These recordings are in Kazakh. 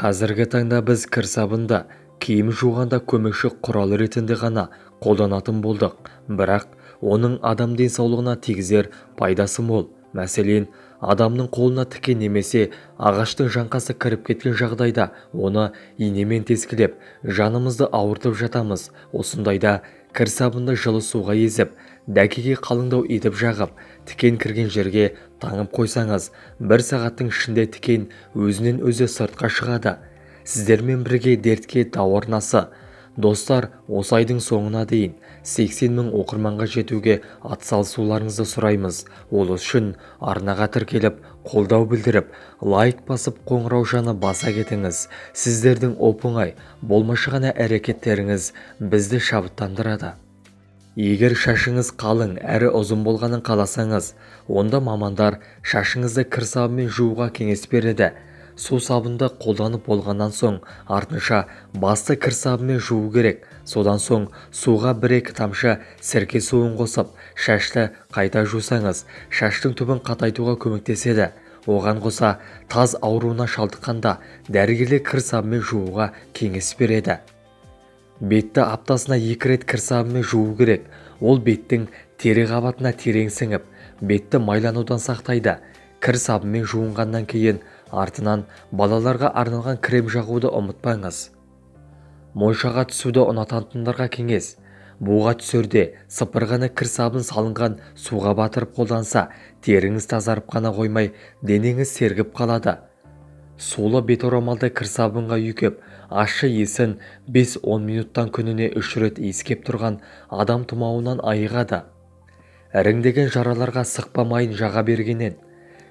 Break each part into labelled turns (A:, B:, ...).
A: Қазіргі таңда біз кір сабынды киім жуғанда көмекші құрал ретінде ғана қолданатын болдық, бірақ оның адам денсаулығына тигізер пайдасы мол. Мәселен, адамның қолына тіке немесе ағаштың жаңқасы кіріп кеткен жағдайда оны инемен тескілеп, жанымызды ауыртып жатамыз. Осындайда кір сабынды жылы суға езіп, дәкеге қалыңдау етіп жағып, тікен кірген жерге таңып қойсаңыз, 1 сағаттың ішінде тікен өзінен өзі сыртқа шығады. Сіздермен бірге дертке дау арнасы. Достар, осы айдың соңына дейін 80 000 оқырманға жетуге атсалысуларыңызды сұраймыз. Ол үшін арнаға тіркеліп, қолдау білдіріп, лайк басып, қоңырау жаны баса кетіңіз. Сіздердің оп-оңай, болмашы ғана әрекеттеріңіз бізді шабыттандырады. Егер шашыңыз қалың әрі ұзын болғанын қаласаңыз, онда мамандар шашыңызды кір сабымен жууға кеңес береді. Су сабынды қолданып болғаннан соң, артынша басты кір сабымен жуу керек. Содан соң суға 1-2 тамшы сірке суын қосып, шашты қайта жусаңыз, шаштың түбін қатайтуға көмектеседі. Оған қоса таз ауруына шалдыққанда дәрігерлер кір сабымен жууға кеңес береді. Бетті аптасына 2 рет кір сабымен жуу керек. Ол беттің тері қабатына терең сіңіп, бетті майланудан сақтайды. Кір сабымен жуынғаннан кейін артынан балаларға арналған крем жағуды ұмытпаңыз. Моншаға түсуді ұнататындарға кеңес. Буға түсерде сыпырғаны кір сабын салынған суға батырып қолданса, теріңіз тазарып қана қоймай, денеңіз сергіп қалады. Сулы бет орамалды кір сабынға үйкеп, ащы иісін 5-10 минуттан күніне 3 рет иіскеп тұрған адам тұмауынан айығады. Іріңдеген жараларға сықпа майын жаға бергеннен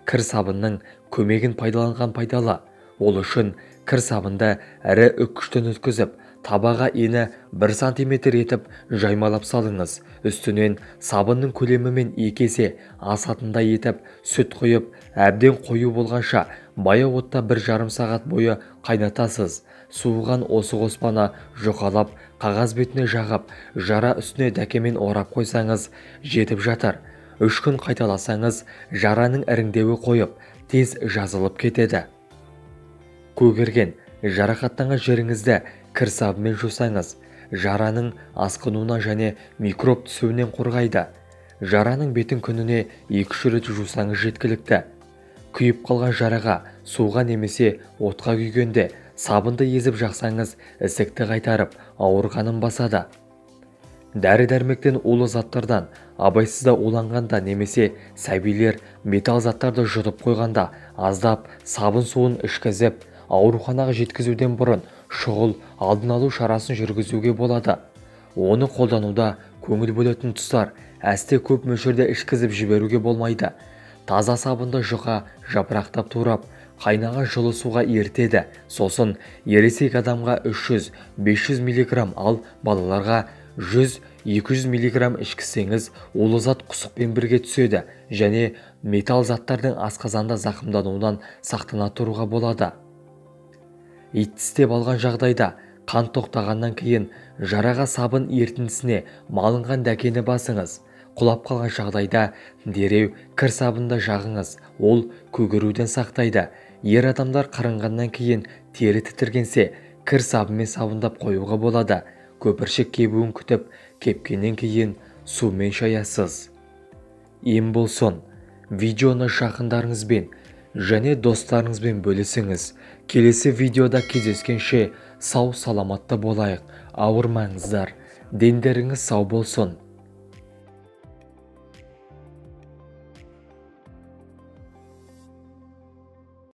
A: кір сабынның көмегін пайдаланған пайдалы. Ол үшін кір сабынды әрі үккіштен өткізіп, табаға ені 1 см етіп жаймалап салыңыз. Үстінен сабынның көлемімен 2 есе асатындай етіп сүт құйып, әбден қою болғанша баяу отта 1,5 сағат бойы қайнатасыз. Суыған осы қоспаны жұқалап, қағаз бетіне жағып, жара үстіне дәкемен орап қойсаңыз, жетіп жатыр. 3 күн қайталасаңыз, жараның іріңдеуі қойып, тез жазылып кетеді. Көгерген, жарақаттанған жеріңізді кір сабымен жусаңыз, жараның асқынуына және микроб түсуінен қорғайды. Жараның бетін күніне 2-3 рет жусаңыз жеткілікті. Күйіп қалған жараға суға немесе отқа күйгенде сабынды езіп жақсаңыз, ісікті қайтарып, ауырғанын басады. Дәрі-дәрмектен улы заттардан абайсызда уланғанда немесе сәбилер металл заттарды жұтып қойғанда аздап сабын суын ішкізіп, ауруханаға жеткізуден бұрын шұғыл алдын алу шарасын жүргізуге болады. Оны қолдануда көңіл бөлетін тұстар, әсте көп мөлшерде ішкізіп жіберуге болмайды. Таза сабынды жұқа жапырақтап турап, қайнаған жылы суға ертеді. Сосын ересек адамға 300-500 мг, ал балаларға 100-200 мг ішкізсеңіз, улы зат құсықпен бірге түседі және металл заттардың асқазанда зақымдануынан сақтана тұруға болады. Ит тістеп алған жағдайда қан тоқтағаннан кейін жараға сабын ертіндісіне малынған дәкені басыңыз. Құлап қалған жағдайда дереу кір сабынды жағыңыз. Ол көгеруден сақтайды. Ер адамдар қырынғаннан кейін тері тітіргенсе, кір сабымен сабындап қоюға болады. Көпіршік кебуін күтіп, кепкеннен кейін сумен шаясыз. Ем болсын, видеоны жақындарыңызбен және достарыңызбен бөлісіңіз. Келесі видеода кездескенше сау саламатты болайық. Ауырмаңыздар, дендеріңіз сау болсын.